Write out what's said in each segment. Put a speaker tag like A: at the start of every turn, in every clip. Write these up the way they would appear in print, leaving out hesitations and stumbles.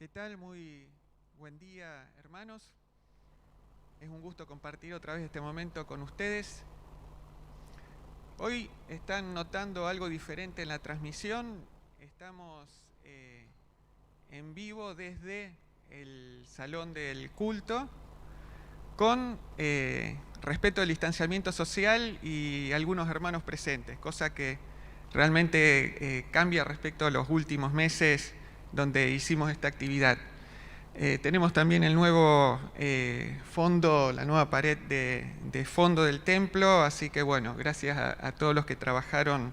A: ¿Qué tal? Muy buen día, hermanos. Es un gusto compartir otra vez este momento con ustedes. Hoy están notando algo diferente en la transmisión. Estamos en vivo desde el salón del culto con respeto al distanciamiento social y algunos hermanos presentes, cosa que realmente cambia respecto a los últimos meses donde hicimos esta actividad. Tenemos también el nuevo fondo, la nueva pared de fondo del templo, así que bueno, gracias a todos los que trabajaron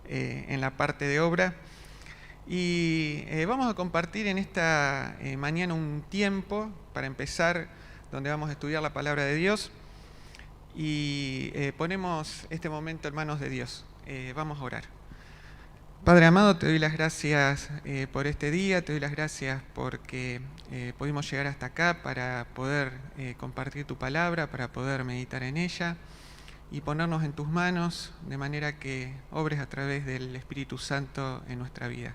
A: en la parte de obra. Y vamos a compartir en esta mañana un tiempo para empezar donde vamos a estudiar la palabra de Dios y ponemos este momento en manos de Dios. Vamos a orar. Padre amado, te doy las gracias por este día, te doy las gracias porque pudimos llegar hasta acá para poder compartir tu palabra, para poder meditar en ella y ponernos en tus manos de manera que obres a través del Espíritu Santo en nuestra vida.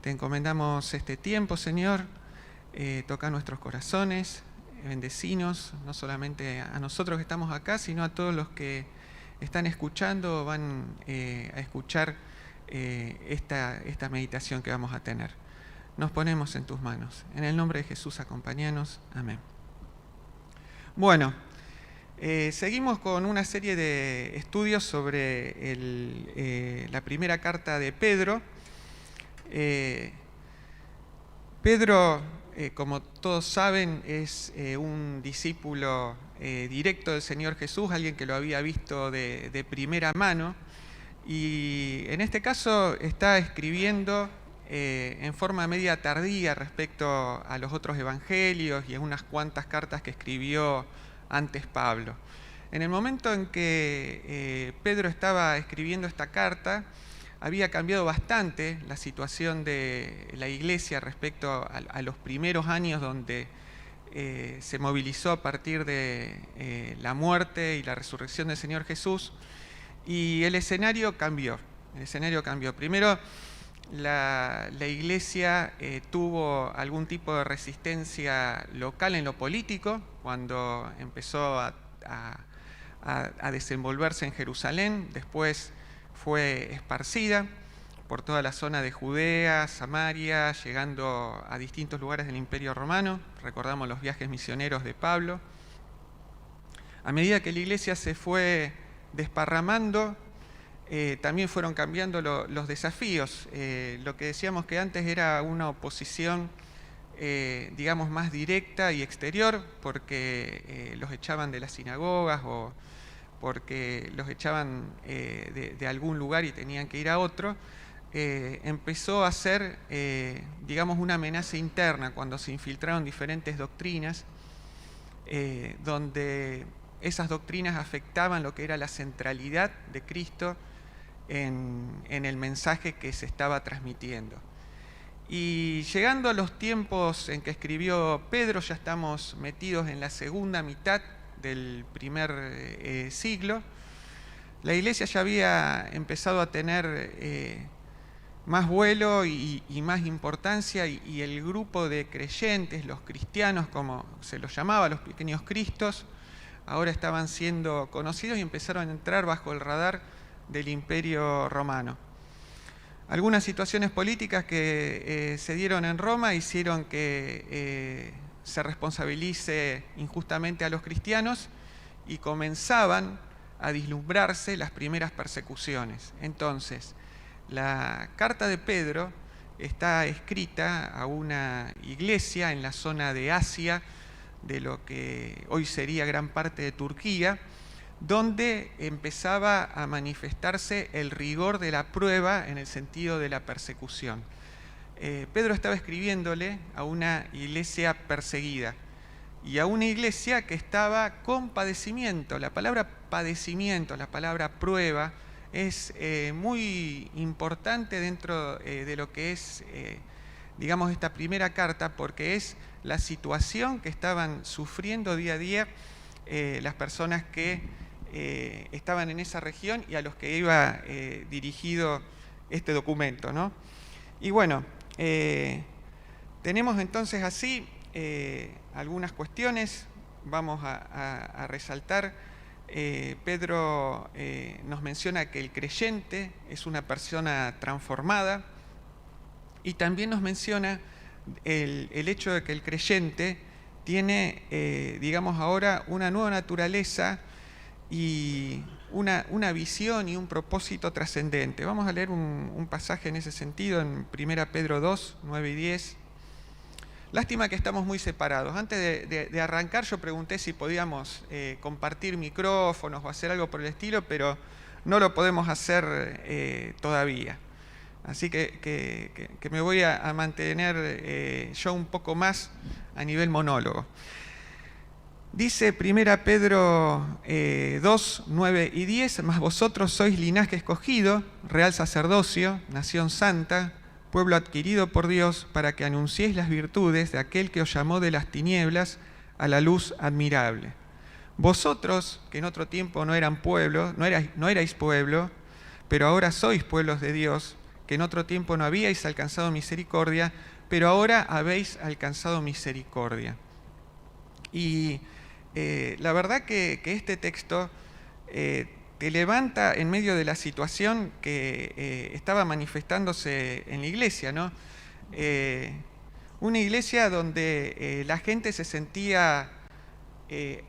A: Te encomendamos este tiempo, Señor, toca nuestros corazones, bendecinos, no solamente a nosotros que estamos acá, sino a todos los que están escuchando o van a escuchar esta meditación que vamos a tener. Nos ponemos en tus manos. En el nombre de Jesús, acompáñanos. Amén. Bueno, seguimos con una serie de estudios sobre la primera carta de Pedro. Pedro, como todos saben, es un discípulo directo del Señor Jesús, alguien que lo había visto de primera mano. Y en este caso está escribiendo en forma media tardía respecto a los otros evangelios y a unas cuantas cartas que escribió antes Pablo. En el momento en que Pedro estaba escribiendo esta carta, había cambiado bastante la situación de la iglesia respecto a los primeros años donde se movilizó a partir de la muerte y la resurrección del Señor Jesús. Y el escenario cambió. Primero, la iglesia tuvo algún tipo de resistencia local en lo político, cuando empezó a desenvolverse en Jerusalén. Después fue esparcida por toda la zona de Judea, Samaria, llegando a distintos lugares del Imperio Romano. Recordamos los viajes misioneros de Pablo. A medida que la iglesia se fue desparramando, también fueron cambiando los desafíos. Lo que decíamos que antes era una oposición, digamos, más directa y exterior, porque los echaban de las sinagogas o porque los echaban de algún lugar y tenían que ir a otro. Empezó a ser, digamos, una amenaza interna cuando se infiltraron diferentes doctrinas, donde esas doctrinas afectaban lo que era la centralidad de Cristo en el mensaje que se estaba transmitiendo. Y llegando a los tiempos en que escribió Pedro, ya estamos metidos en la segunda mitad del primer siglo, la iglesia ya había empezado a tener más vuelo y más importancia, y el grupo de creyentes, los cristianos, como se los llamaba, los pequeños cristos, ahora estaban siendo conocidos y empezaron a entrar bajo el radar del Imperio Romano. Algunas situaciones políticas que se dieron en Roma hicieron que se responsabilice injustamente a los cristianos y comenzaban a vislumbrarse las primeras persecuciones. Entonces, la carta de Pedro está escrita a una iglesia en la zona de Asia, de lo que hoy sería gran parte de Turquía, donde empezaba a manifestarse el rigor de la prueba en el sentido de la persecución. Pedro estaba escribiéndole a una iglesia perseguida y a una iglesia que estaba con padecimiento. La palabra padecimiento, la palabra prueba, es muy importante dentro de lo que es, digamos, esta primera carta, porque es la situación que estaban sufriendo día a día las personas que estaban en esa región y a los que iba dirigido este documento, ¿no? Y bueno, Tenemos entonces así algunas cuestiones, vamos a resaltar. Pedro nos menciona que el creyente es una persona transformada y también nos menciona el hecho de que el creyente tiene, digamos ahora, una nueva naturaleza y una visión y un propósito trascendente. Vamos a leer un pasaje en ese sentido en 1 Pedro 2, 9 y 10. Lástima que estamos muy separados. Antes de arrancar yo pregunté si podíamos compartir micrófonos o hacer algo por el estilo, pero no lo podemos hacer todavía. Así que me voy a mantener yo un poco más a nivel monólogo. Dice 1 Pedro 2, 9 y 10, mas vosotros sois linaje escogido, real sacerdocio, nación santa, pueblo adquirido por Dios, para que anunciéis las virtudes de aquel que os llamó de las tinieblas a la luz admirable. Vosotros, que en otro tiempo no eran pueblo, no erais pueblo, pero ahora sois pueblos de Dios, que en otro tiempo no habíais alcanzado misericordia, pero ahora habéis alcanzado misericordia. Y la verdad que este texto te levanta en medio de la situación que estaba manifestándose en la iglesia, ¿no? Una iglesia donde la gente se sentía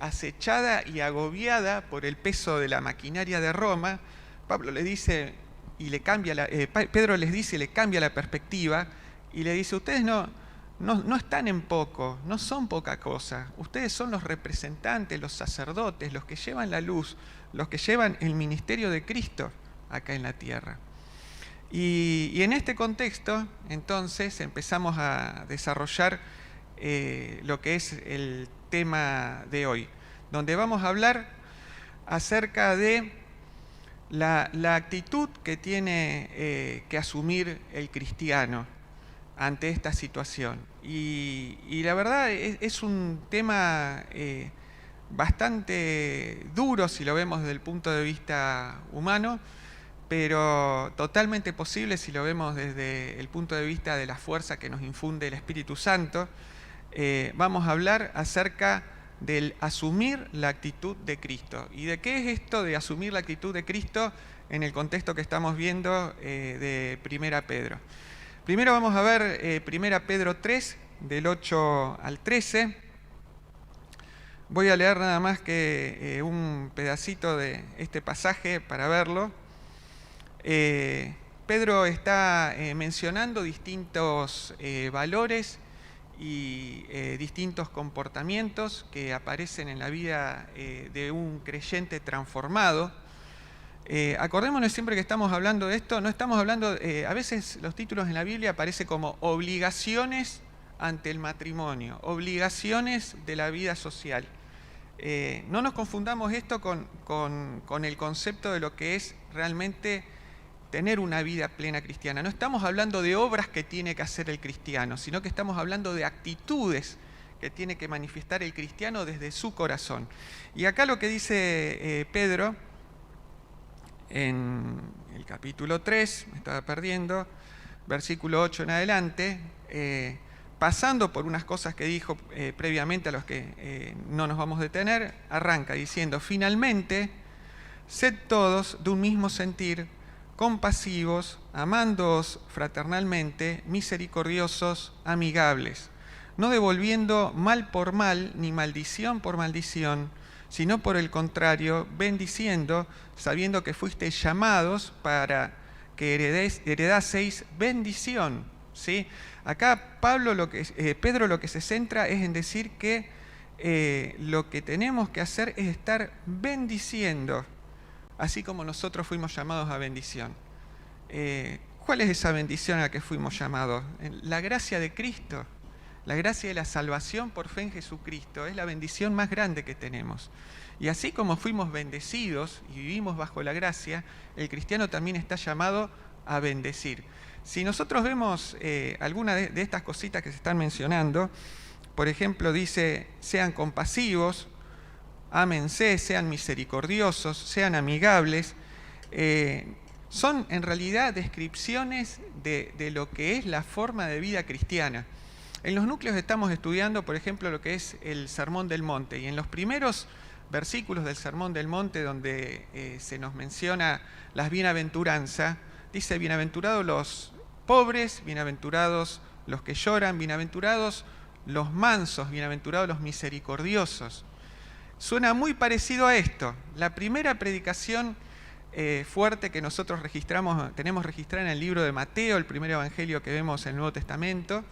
A: acechada y agobiada por el peso de la maquinaria de Roma. Pedro les dice y le cambia la perspectiva y le dice: ustedes no están en poco, no son poca cosa. Ustedes son los representantes, los sacerdotes, los que llevan la luz, los que llevan el ministerio de Cristo acá en la tierra. Y en este contexto, entonces, empezamos a desarrollar lo que es el tema de hoy, donde vamos a hablar acerca de la actitud que tiene que asumir el cristiano ante esta situación. Y la verdad es un tema bastante duro si lo vemos desde el punto de vista humano, pero totalmente posible si lo vemos desde el punto de vista de la fuerza que nos infunde el Espíritu Santo. Vamos a hablar acerca del asumir la actitud de Cristo. ¿Y de qué es esto de asumir la actitud de Cristo en el contexto que estamos viendo de 1 Pedro? Primero vamos a ver 1 Pedro 3, del 8 al 13. Voy a leer nada más que un pedacito de este pasaje para verlo. Pedro está mencionando distintos valores y distintos comportamientos que aparecen en la vida de un creyente transformado. Acordémonos siempre que estamos hablando de esto, no estamos hablando, a veces los títulos en la Biblia aparecen como obligaciones ante el matrimonio, obligaciones de la vida social. No nos confundamos esto con el concepto de lo que es realmente tener una vida plena cristiana. No estamos hablando de obras que tiene que hacer el cristiano, sino que estamos hablando de actitudes que tiene que manifestar el cristiano desde su corazón. Y acá lo que dice Pedro en el capítulo 3, me estaba perdiendo, versículo 8 en adelante, pasando por unas cosas que dijo previamente a los que no nos vamos a detener, arranca diciendo: finalmente, sed todos de un mismo sentir, compasivos, amándoos fraternalmente, misericordiosos, amigables, no devolviendo mal por mal, ni maldición por maldición, sino por el contrario, bendiciendo, sabiendo que fuisteis llamados para que heredaseis bendición. ¿Sí? Acá Pedro lo que se centra es en decir que lo que tenemos que hacer es estar bendiciendo, así como nosotros fuimos llamados a bendición. ¿Cuál es esa bendición a la que fuimos llamados? La gracia de Cristo, la gracia de la salvación por fe en Jesucristo, es la bendición más grande que tenemos. Y así como fuimos bendecidos y vivimos bajo la gracia, el cristiano también está llamado a bendecir. Si nosotros vemos alguna de estas cositas que se están mencionando, por ejemplo, dice: sean compasivos, ámense, sean misericordiosos, sean amigables. Son en realidad descripciones de lo que es la forma de vida cristiana. En los núcleos estamos estudiando, por ejemplo, lo que es el Sermón del Monte, y en los primeros versículos del Sermón del Monte, donde se nos menciona las bienaventuranzas, dice: bienaventurados los pobres, bienaventurados los que lloran, bienaventurados los mansos, bienaventurados los misericordiosos. Suena muy parecido a esto. La primera predicación fuerte que nosotros tenemos registrada en el libro de Mateo, el primer evangelio que vemos en el Nuevo Testamento,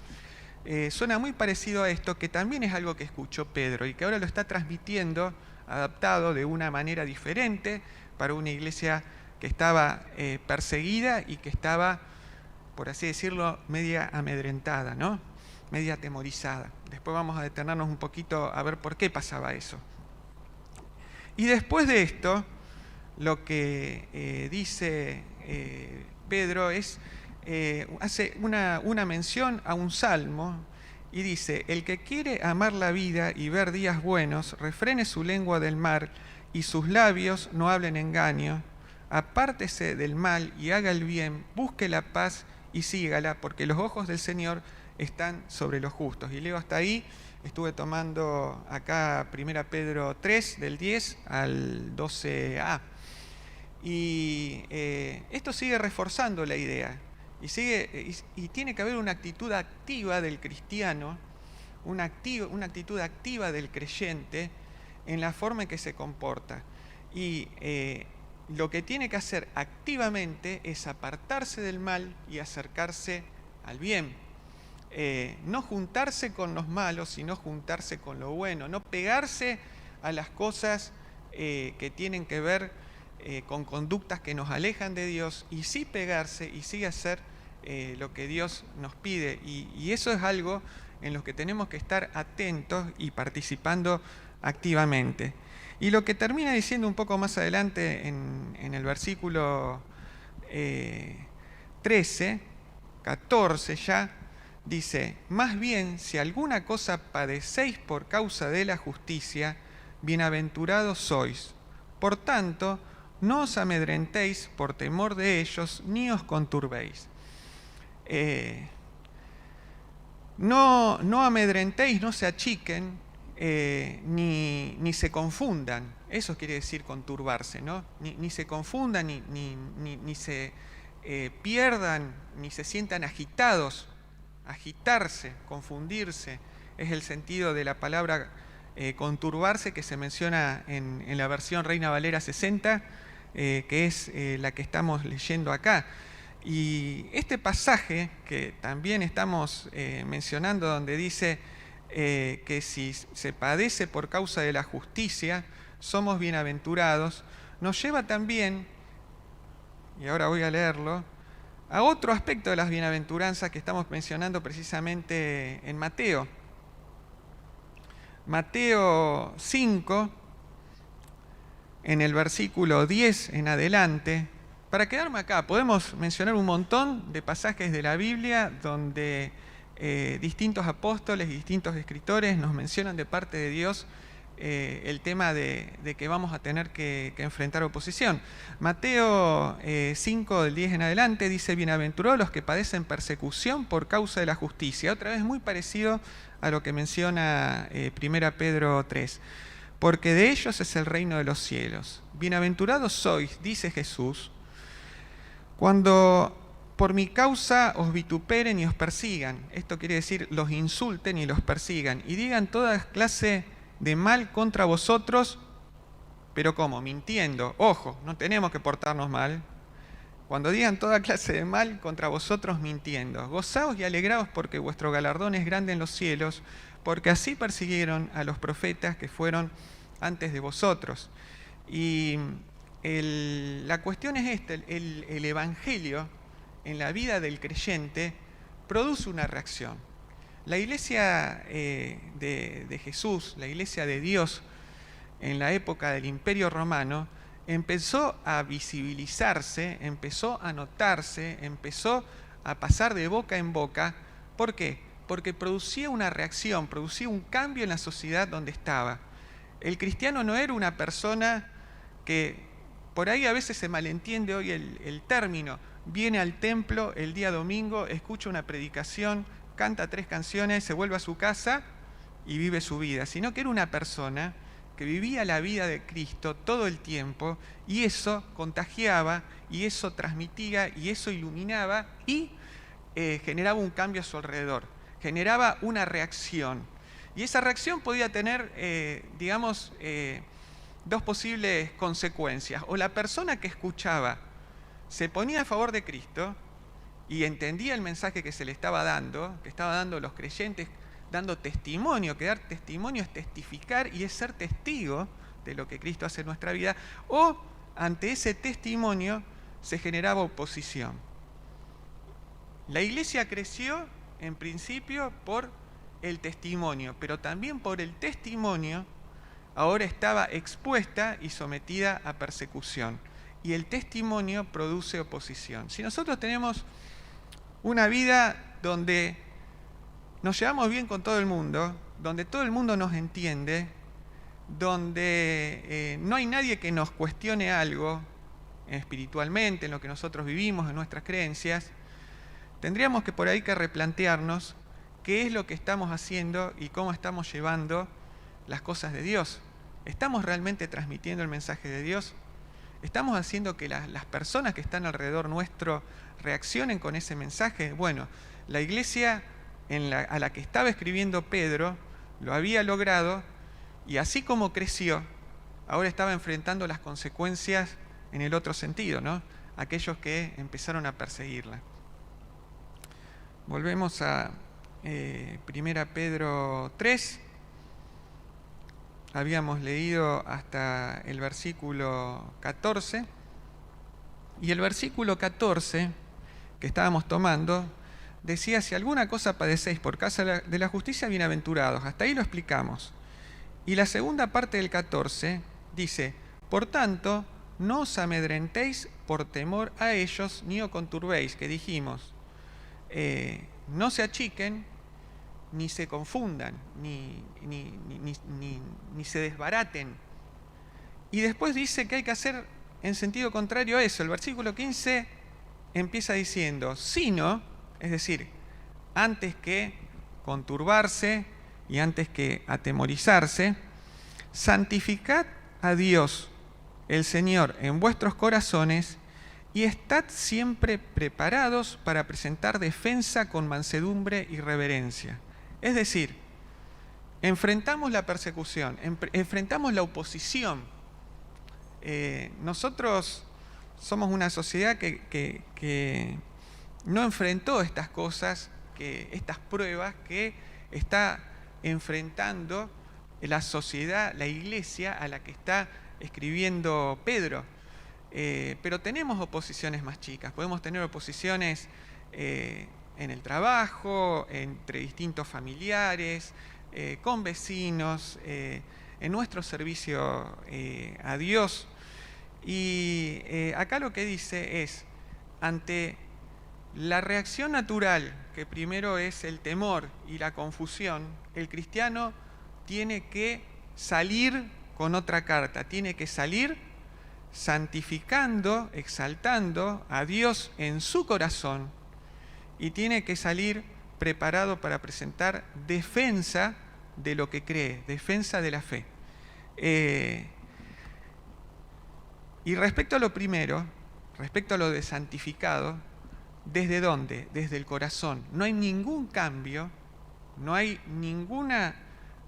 A: suena muy parecido a esto, que también es algo que escuchó Pedro y que ahora lo está transmitiendo, adaptado de una manera diferente para una iglesia que estaba perseguida y que estaba, por así decirlo, media amedrentada, ¿no? Media atemorizada. Después vamos a detenernos un poquito a ver por qué pasaba eso. Y después de esto, lo que dice Pedro es, hace una mención a un salmo y dice: el que quiere amar la vida y ver días buenos, refrene su lengua del mal y sus labios no hablen engaño, apártese del mal y haga el bien, busque la paz y sígala, porque los ojos del Señor están sobre los justos. Y leo hasta ahí. Estuve tomando acá 1 Pedro 3, del 10 al 12a. Y esto sigue reforzando la idea. Y tiene que haber una actitud activa del cristiano, una actitud activa del creyente en la forma en que se comporta. Y lo que tiene que hacer activamente es apartarse del mal y acercarse al bien. No juntarse con los malos, sino juntarse con lo bueno. No pegarse a las cosas que tienen que ver con conductas que nos alejan de Dios, y sí pegarse y sí hacer lo que Dios nos pide. Y eso es algo en lo que tenemos que estar atentos y participando activamente. Y lo que termina diciendo un poco más adelante en el versículo 13, 14 ya, dice: más bien, si alguna cosa padecéis por causa de la justicia, bienaventurados sois. Por tanto, no os amedrentéis por temor de ellos, ni os conturbéis. No amedrentéis, no se achiquen, ni se confundan. Eso quiere decir conturbarse, ¿no? Ni se confundan, ni se pierdan, ni se sientan agitados. Agitarse, confundirse, es el sentido de la palabra conturbarse, que se menciona en la versión Reina Valera 60, que es la que estamos leyendo acá. Y este pasaje que también estamos mencionando, donde dice que si se padece por causa de la justicia, somos bienaventurados, nos lleva también, y ahora voy a leerlo, a otro aspecto de las bienaventuranzas que estamos mencionando precisamente en Mateo. Mateo 5, en el versículo 10 en adelante. Para quedarme acá, podemos mencionar un montón de pasajes de la Biblia donde distintos apóstoles y distintos escritores nos mencionan de parte de Dios el tema de que vamos a tener que enfrentar oposición. Mateo 5, del 10 en adelante, dice: bienaventurados los que padecen persecución por causa de la justicia. Otra vez muy parecido a lo que menciona 1 Pedro 3. Porque de ellos es el reino de los cielos. Bienaventurados sois, dice Jesús, cuando por mi causa os vituperen y os persigan. Esto quiere decir, los insulten y los persigan, y digan toda clase de mal contra vosotros, pero ¿cómo? Mintiendo. Ojo, no tenemos que portarnos mal. Cuando digan toda clase de mal contra vosotros mintiendo, gozaos y alegraos, porque vuestro galardón es grande en los cielos, porque así persiguieron a los profetas que fueron antes de vosotros. Y la cuestión es esta: el Evangelio en la vida del creyente produce una reacción. La iglesia de Jesús, la iglesia de Dios en la época del Imperio Romano, empezó a visibilizarse, empezó a notarse, empezó a pasar de boca en boca. ¿Por qué? Porque producía una reacción, producía un cambio en la sociedad donde estaba. El cristiano no era una persona que, por ahí a veces se malentiende hoy el término, viene al templo el día domingo, escucha una predicación, canta 3 canciones, se vuelve a su casa y vive su vida, sino que era una persona que vivía la vida de Cristo todo el tiempo, y eso contagiaba, y eso transmitía, y eso iluminaba, y generaba un cambio a su alrededor, generaba una reacción. Y esa reacción podía tener, dos posibles consecuencias. O la persona que escuchaba se ponía a favor de Cristo y entendía el mensaje que se le estaba dando, que estaba dando los creyentes, dando testimonio, que dar testimonio es testificar y es ser testigo de lo que Cristo hace en nuestra vida, o ante ese testimonio se generaba oposición. La iglesia creció en principio por el testimonio, pero también por el testimonio ahora estaba expuesta y sometida a persecución. Y el testimonio produce oposición. Si nosotros tenemos una vida donde nos llevamos bien con todo el mundo, donde todo el mundo nos entiende, donde no hay nadie que nos cuestione algo espiritualmente, en lo que nosotros vivimos, en nuestras creencias, tendríamos que por ahí que replantearnos qué es lo que estamos haciendo y cómo estamos llevando las cosas de Dios. ¿Estamos realmente transmitiendo el mensaje de Dios? ¿Estamos haciendo que las personas que están alrededor nuestro reaccionen con ese mensaje? Bueno, la iglesia a la que estaba escribiendo Pedro lo había logrado, y así como creció, ahora estaba enfrentando las consecuencias en el otro sentido, ¿no? Aquellos que empezaron a perseguirla. Volvemos a 1 Pedro 3. Habíamos leído hasta el versículo 14. Y el versículo 14 que estábamos tomando decía: si alguna cosa padecéis por causa de la justicia, bienaventurados. Hasta ahí lo explicamos. Y la segunda parte del 14 dice: por tanto, no os amedrentéis por temor a ellos, ni os conturbéis, que dijimos, no se achiquen, ni se confundan, ni se desbaraten. Y después dice que hay que hacer en sentido contrario a eso. El versículo 15 empieza diciendo: sino, es decir, antes que conturbarse y antes que atemorizarse, santificad a Dios el Señor en vuestros corazones, y estad siempre preparados para presentar defensa con mansedumbre y reverencia. Es decir, enfrentamos la persecución, enfrentamos la oposición. Nosotros somos una sociedad que no enfrentó estas cosas, estas pruebas que está enfrentando la sociedad, la iglesia a la que está escribiendo Pedro. Pero tenemos oposiciones más chicas, podemos tener oposiciones en el trabajo, entre distintos familiares, con vecinos, en nuestro servicio a Dios. Y acá lo que dice es, ante la reacción natural, que primero es el temor y la confusión, el cristiano tiene que salir con otra carta, tiene que salir santificando, exaltando a Dios en su corazón, y tiene que salir preparado para presentar defensa de lo que cree, defensa de la fe. Y respecto a lo primero, respecto a lo de santificado, ¿desde dónde? Desde el corazón. No hay ningún cambio, no hay ninguna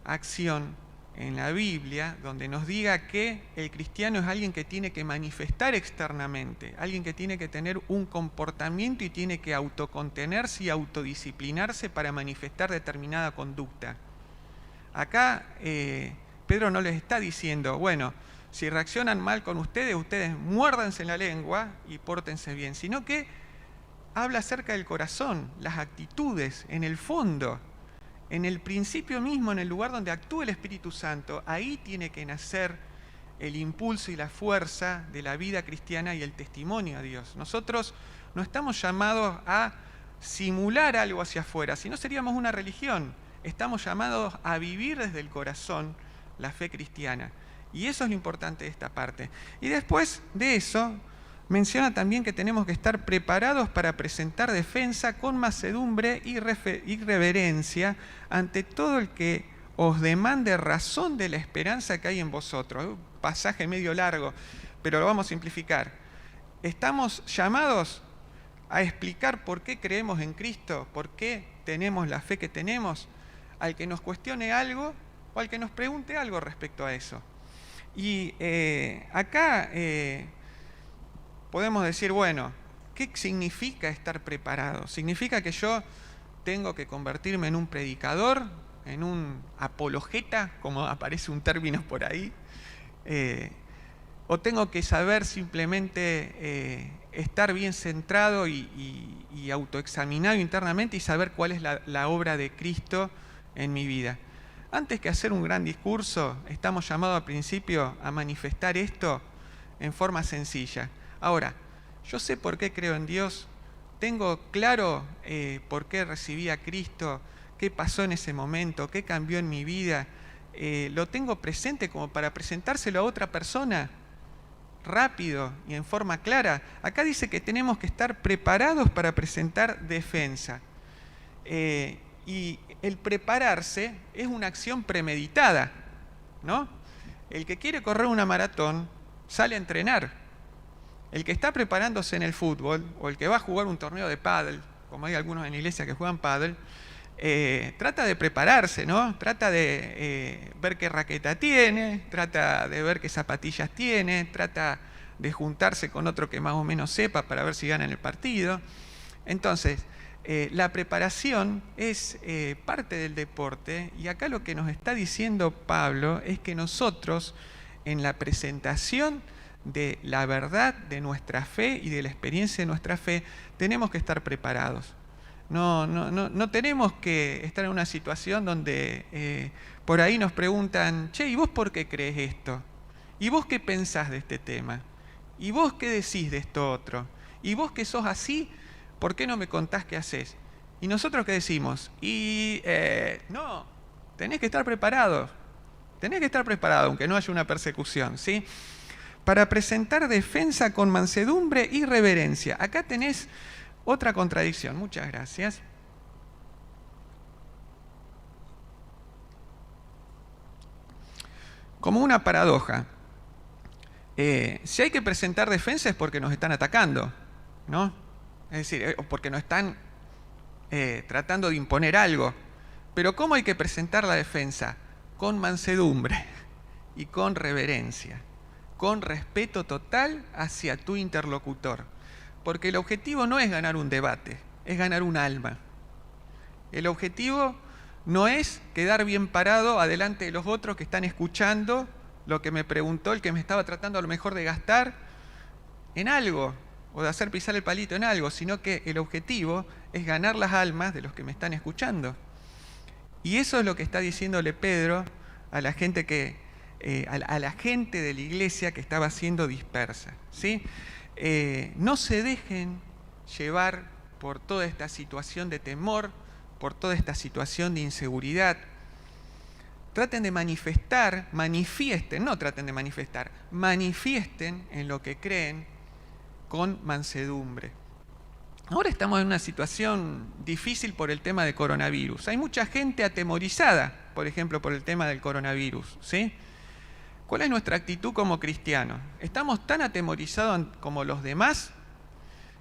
A: acción en la Biblia donde nos diga que el cristiano es alguien que tiene que manifestar externamente, alguien que tiene que tener un comportamiento y tiene que autocontenerse y autodisciplinarse para manifestar determinada conducta. Acá Pedro no les está diciendo, bueno, si reaccionan mal con ustedes muérdanse en la lengua y pórtense bien, sino que habla acerca del corazón, las actitudes, en el fondo, en el principio mismo, en el lugar donde actúa el Espíritu Santo. Ahí tiene que nacer el impulso y la fuerza de la vida cristiana y el testimonio a Dios. Nosotros no estamos llamados a simular algo hacia afuera, si no seríamos una religión. Estamos llamados a vivir desde el corazón la fe cristiana. Y eso es lo importante de esta parte. Y después de eso, menciona también que tenemos que estar preparados para presentar defensa con mansedumbre y reverencia ante todo el que os demande razón de la esperanza que hay en vosotros. Un pasaje medio largo, pero lo vamos a simplificar. Estamos llamados a explicar por qué creemos en Cristo, por qué tenemos la fe que tenemos, al que nos cuestione algo o al que nos pregunte algo respecto a eso. Y acá podemos decir, bueno, ¿qué significa estar preparado? ¿Significa que yo tengo que convertirme en un predicador, en un apologeta, como aparece un término por ahí? ¿O tengo que saber simplemente estar bien centrado y autoexaminado internamente y saber cuál es la obra de Cristo en mi vida? Antes que hacer un gran discurso, estamos llamados al principio a manifestar esto en forma sencilla. Ahora, yo sé por qué creo en Dios, tengo claro por qué recibí a Cristo, qué pasó en ese momento, qué cambió en mi vida, lo tengo presente como para presentárselo a otra persona rápido y en forma clara. Acá dice que tenemos que estar preparados para presentar defensa. Y el prepararse es una acción premeditada, ¿no? El que quiere correr una maratón sale a entrenar. El que está preparándose en el fútbol o el que va a jugar un torneo de pádel, como hay algunos en la iglesia que juegan pádel, trata de prepararse, ¿no? Trata de ver qué raqueta tiene, trata de ver qué zapatillas tiene, trata de juntarse con otro que más o menos sepa para ver si ganan el partido. Entonces, la preparación es parte del deporte, y acá lo que nos está diciendo Pablo es que nosotros, en la presentación de la verdad de nuestra fe y de la experiencia de nuestra fe, tenemos que estar preparados. No tenemos que estar en una situación donde por ahí nos preguntan, che, ¿y vos por qué crees esto? ¿Y vos qué pensás de este tema? ¿Y vos qué decís de esto otro? ¿Y vos que sos así, por qué no me contás qué haces? ¿Y nosotros qué decimos? No, tenés que estar preparado. Tenés que estar preparado, aunque no haya una persecución, ¿sí? Para presentar defensa con mansedumbre y reverencia. Acá tenés otra contradicción. Muchas gracias. Como una paradoja. Si hay que presentar defensa es porque nos están atacando, ¿no? Es decir, porque nos están tratando de imponer algo. Pero ¿cómo hay que presentar la defensa? Con mansedumbre y con reverencia, con respeto total hacia tu interlocutor. Porque el objetivo no es ganar un debate, es ganar un alma. El objetivo no es quedar bien parado adelante de los otros que están escuchando lo que me preguntó el que me estaba tratando a lo mejor de gastar en algo, o de hacer pisar el palito en algo, sino que el objetivo es ganar las almas de los que me están escuchando. Y eso es lo que está diciéndole Pedro a la gente a la gente de la iglesia que estaba siendo dispersa, ¿sí? No se dejen llevar por toda esta situación de temor, por toda esta situación de inseguridad. Traten de manifestar, manifiesten, no traten de manifestar, manifiesten en lo que creen con mansedumbre. Ahora estamos en una situación difícil por el tema del coronavirus. Hay mucha gente atemorizada, por ejemplo, por el tema del coronavirus, ¿sí? ¿Cuál es nuestra actitud como cristianos? ¿Estamos tan atemorizados como los demás?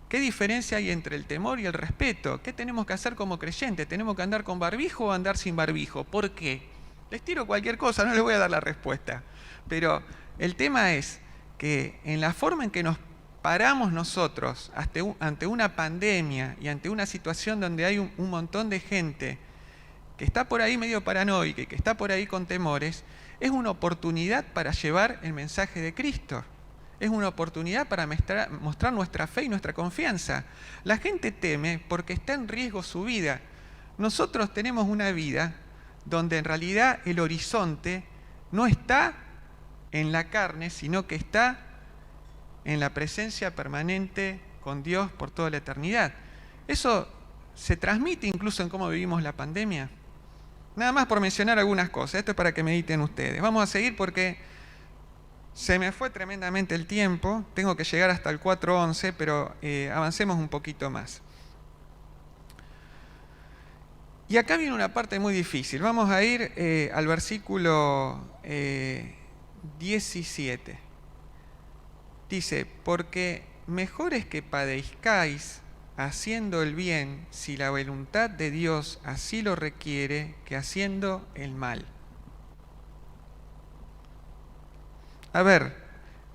A: ¿Qué diferencia hay entre el temor y el respeto? ¿Qué tenemos que hacer como creyentes? ¿Tenemos que andar con barbijo o andar sin barbijo? ¿Por qué? Les tiro cualquier cosa, no les voy a dar la respuesta. Pero el tema es que en la forma en que nos paramos nosotros ante una pandemia y ante una situación donde hay un montón de gente que está por ahí medio paranoica y que está por ahí con temores, es una oportunidad para llevar el mensaje de Cristo. Es una oportunidad para mostrar nuestra fe y nuestra confianza. La gente teme porque está en riesgo su vida. Nosotros tenemos una vida donde en realidad el horizonte no está en la carne, sino que está en la presencia permanente con Dios por toda la eternidad. Eso se transmite incluso en cómo vivimos la pandemia. Nada más por mencionar algunas cosas. Esto es para que mediten ustedes. Vamos a seguir porque Se me fue tremendamente el tiempo, tengo que llegar hasta el 4:11, pero avancemos un poquito más. Y acá viene una parte muy difícil. Vamos a ir al versículo 17. Dice, porque mejor es que padezcáis haciendo el bien, si la voluntad de Dios así lo requiere, que haciendo el mal. A ver,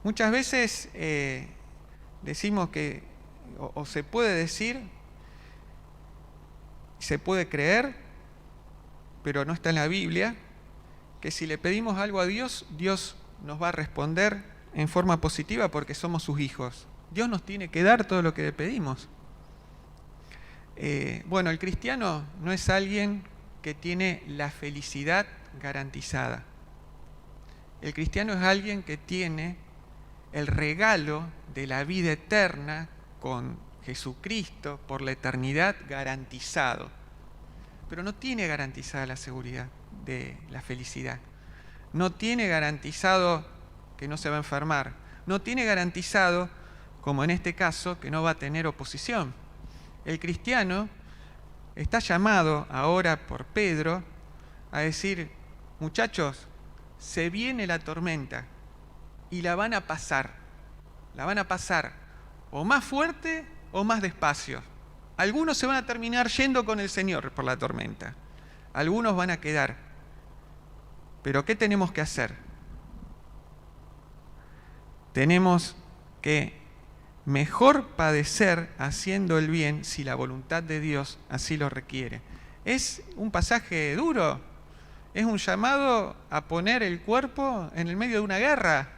A: muchas veces decimos que, o se puede decir, se puede creer, pero no está en la Biblia, que si le pedimos algo a Dios, Dios nos va a responder en forma positiva porque somos sus hijos. Dios nos tiene que dar todo lo que le pedimos. Bueno, el cristiano no es alguien que tiene la felicidad garantizada. El cristiano es alguien que tiene el regalo de la vida eterna con Jesucristo por la eternidad garantizado. Pero no tiene garantizada la seguridad de la felicidad. No tiene garantizado que no se va a enfermar. No tiene garantizado, como en este caso, que no va a tener oposición. El cristiano está llamado ahora por Pedro a decir, muchachos, se viene la tormenta y la van a pasar. La van a pasar o más fuerte o más despacio. Algunos se van a terminar yendo con el Señor por la tormenta. Algunos van a quedar. Pero ¿qué tenemos que hacer? Tenemos que mejor padecer haciendo el bien si la voluntad de Dios así lo requiere. Es un pasaje duro, es un llamado a poner el cuerpo en el medio de una guerra.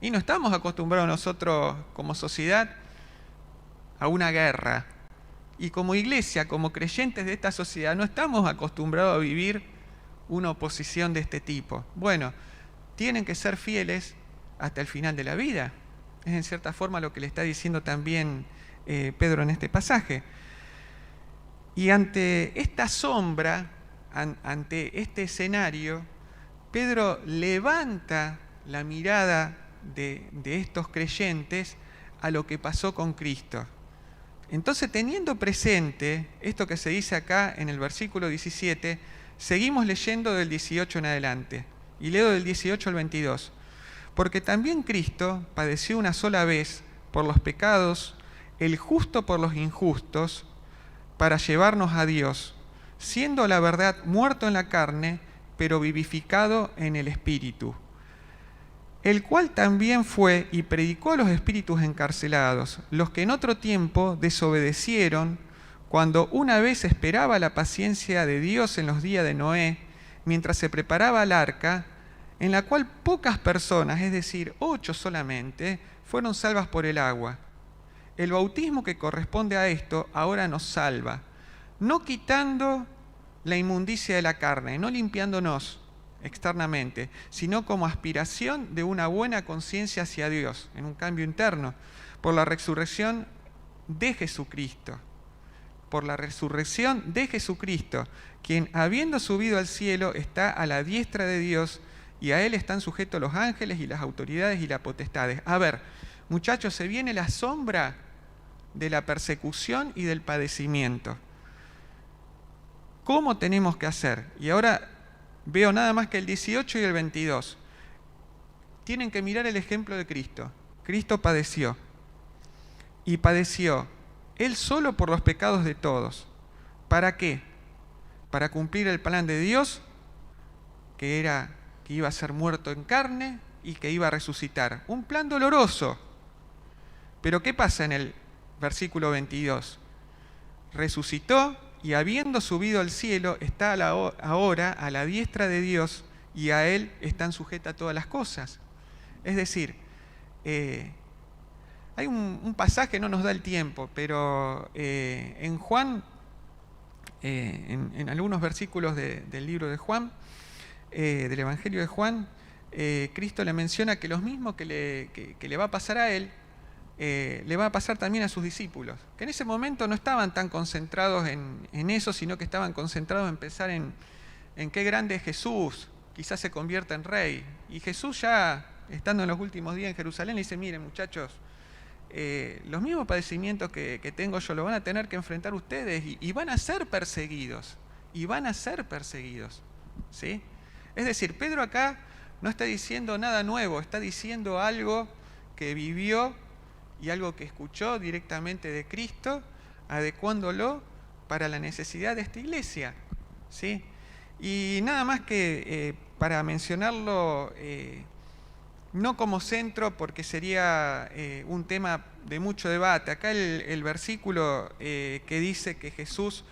A: Y no estamos acostumbrados nosotros como sociedad a una guerra. Y como iglesia, como creyentes de esta sociedad, no estamos acostumbrados a vivir una oposición de este tipo. Bueno, tienen que ser fieles hasta el final de la vida. Es en cierta forma lo que le está diciendo también Pedro en este pasaje. Y ante esta sombra, ante este escenario, Pedro levanta la mirada de estos creyentes a lo que pasó con Cristo. Entonces, teniendo presente esto que se dice acá en el versículo 17, seguimos leyendo del 18 en adelante. Y leo del 18 al 22. Porque también Cristo padeció una sola vez por los pecados, el justo por los injustos, para llevarnos a Dios, siendo la verdad muerto en la carne, pero vivificado en el Espíritu, el cual también fue y predicó a los espíritus encarcelados, los que en otro tiempo desobedecieron, cuando una vez esperaba la paciencia de Dios en los días de Noé, mientras se preparaba el arca, en la cual pocas personas, es decir, 8 solamente, fueron salvas por el agua. El bautismo que corresponde a esto ahora nos salva, no quitando la inmundicia de la carne, no limpiándonos externamente, sino como aspiración de una buena conciencia hacia Dios, en un cambio interno, por la resurrección de Jesucristo. Por la resurrección de Jesucristo, quien habiendo subido al cielo está a la diestra de Dios, y a él están sujetos los ángeles y las autoridades y las potestades. A ver, muchachos, se viene la sombra de la persecución y del padecimiento. ¿Cómo tenemos que hacer? Y ahora veo nada más que el 18 y el 22. Tienen que mirar el ejemplo de Cristo. Cristo padeció. Y padeció Él solo por los pecados de todos. ¿Para qué? Para cumplir el plan de Dios, que era que iba a ser muerto en carne y que iba a resucitar. Un plan doloroso. Pero ¿qué pasa en el versículo 22? Resucitó y habiendo subido al cielo, está ahora a la diestra de Dios y a Él están sujetas todas las cosas. Es decir, hay un pasaje, no nos da el tiempo, pero en Juan, en algunos versículos del libro de Juan, del Evangelio de Juan, Cristo le menciona que lo mismo que le va a pasar a Él, le va a pasar también a sus discípulos, que en ese momento no estaban tan concentrados en eso, sino que estaban concentrados en pensar en qué grande es Jesús, quizás se convierta en rey. Y Jesús ya estando en los últimos días en Jerusalén, le dice, miren muchachos, los mismos padecimientos que tengo yo lo van a tener que enfrentar ustedes y van a ser perseguidos, ¿sí? Es decir, Pedro acá no está diciendo nada nuevo, está diciendo algo que vivió y algo que escuchó directamente de Cristo, adecuándolo para la necesidad de esta iglesia, ¿sí? Y nada más que para mencionarlo, no como centro, porque sería un tema de mucho debate. Acá el versículo que dice que Jesús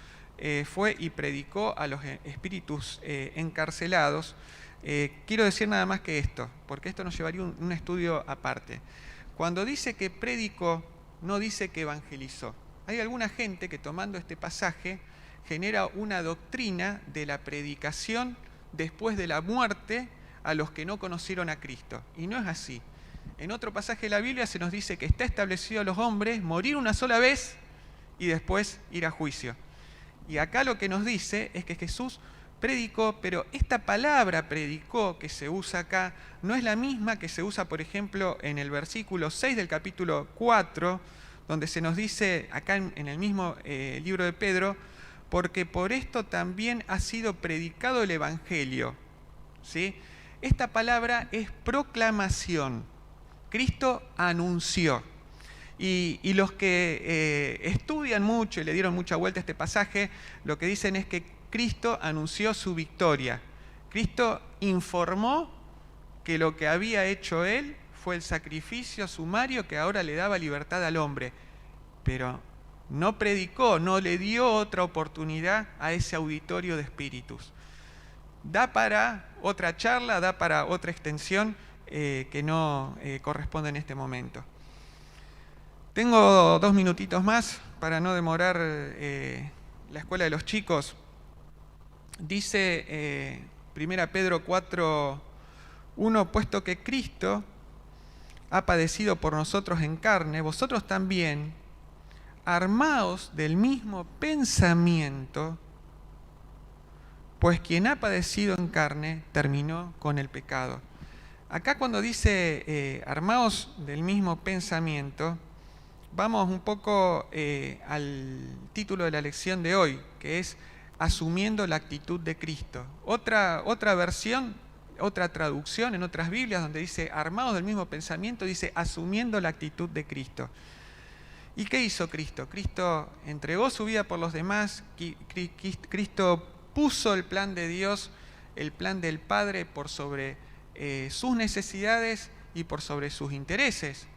A: fue y predicó a los espíritus encarcelados, quiero decir nada más que esto, porque esto nos llevaría un estudio aparte. Cuando dice que predicó, no dice que evangelizó. Hay alguna gente que tomando este pasaje genera una doctrina de la predicación después de la muerte a los que no conocieron a Cristo. Y no es así. En otro pasaje de la Biblia se nos dice que está establecido a los hombres morir una sola vez y después ir a juicio. Y acá lo que nos dice es que Jesús predicó, pero esta palabra predicó que se usa acá no es la misma que se usa, por ejemplo, en el versículo 6 del capítulo 4, donde se nos dice, acá en el mismo libro de Pedro, porque por esto también ha sido predicado el Evangelio, ¿sí? Esta palabra es proclamación. Cristo anunció. Y los que estudian mucho y le dieron mucha vuelta a este pasaje, lo que dicen es que Cristo anunció su victoria. Cristo informó que lo que había hecho Él fue el sacrificio sumario que ahora le daba libertad al hombre. Pero no predicó, no le dio otra oportunidad a ese auditorio de espíritus. Da para otra charla, da para otra extensión que no corresponde en este momento. Tengo 2 minutitos más para no demorar la escuela de los chicos. Dice 1 Pedro 4:1, puesto que Cristo ha padecido por nosotros en carne, vosotros también, armaos del mismo pensamiento, pues quien ha padecido en carne terminó con el pecado. Acá cuando dice armaos del mismo pensamiento, vamos un poco al título de la lección de hoy, que es asumiendo la actitud de Cristo. Otra versión, otra traducción en otras Biblias donde dice armados del mismo pensamiento, dice asumiendo la actitud de Cristo. ¿Y qué hizo Cristo? Cristo entregó su vida por los demás, Cristo puso el plan de Dios, el plan del Padre por sobre sus necesidades y por sobre sus intereses.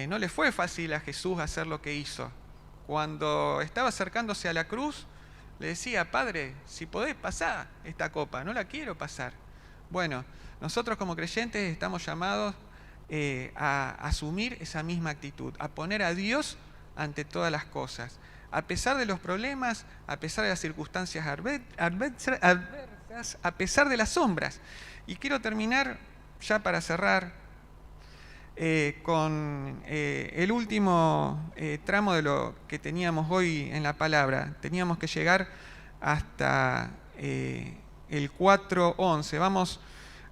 A: No le fue fácil a Jesús hacer lo que hizo. Cuando estaba acercándose a la cruz, le decía, Padre, si podés pasar esta copa, no la quiero pasar. Bueno, nosotros como creyentes estamos llamados a asumir esa misma actitud, a poner a Dios ante todas las cosas. A pesar de los problemas, a pesar de las circunstancias adversas, a pesar de las sombras. Y quiero terminar, ya para cerrar, con el último tramo de lo que teníamos hoy en la palabra. Teníamos que llegar hasta el 4:11. Vamos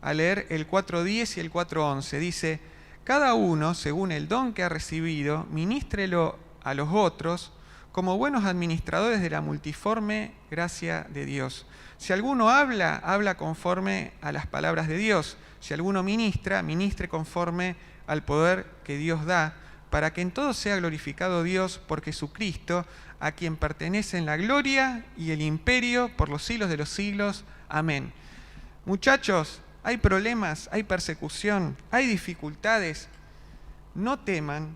A: a leer el 4:10 y el 4:11. Dice, cada uno, según el don que ha recibido, ministrelo a los otros como buenos administradores de la multiforme gracia de Dios. Si alguno habla, habla conforme a las palabras de Dios. Si alguno ministra, ministre conforme al poder que Dios da, para que en todo sea glorificado Dios por Jesucristo, a quien pertenecen la gloria y el imperio por los siglos de los siglos. Amén. Muchachos, hay problemas, hay persecución, hay dificultades. No teman,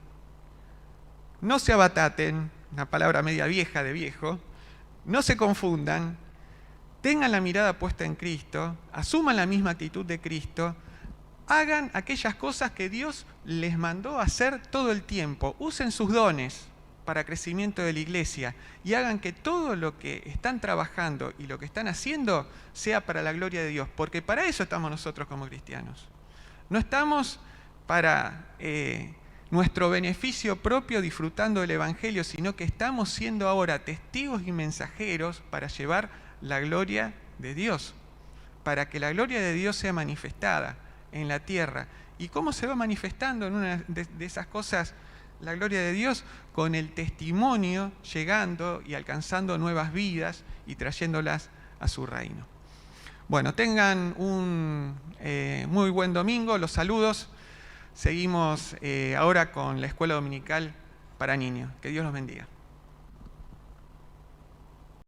A: no se abataten, una palabra media vieja de viejo, no se confundan, tengan la mirada puesta en Cristo, asuman la misma actitud de Cristo, hagan aquellas cosas que Dios les mandó a hacer todo el tiempo, usen sus dones para crecimiento de la iglesia y hagan que todo lo que están trabajando y lo que están haciendo sea para la gloria de Dios, porque para eso estamos nosotros como cristianos. No estamos para nuestro beneficio propio disfrutando del Evangelio, sino que estamos siendo ahora testigos y mensajeros para llevar la gloria de Dios, para que la gloria de Dios sea manifestada en la tierra ¿Y cómo se va manifestando en una de esas cosas la gloria de Dios? Con el testimonio llegando y alcanzando nuevas vidas y trayéndolas a su reino. Bueno, tengan un muy buen domingo, los saludos. Seguimos ahora con la escuela dominical para niños. Que Dios los bendiga.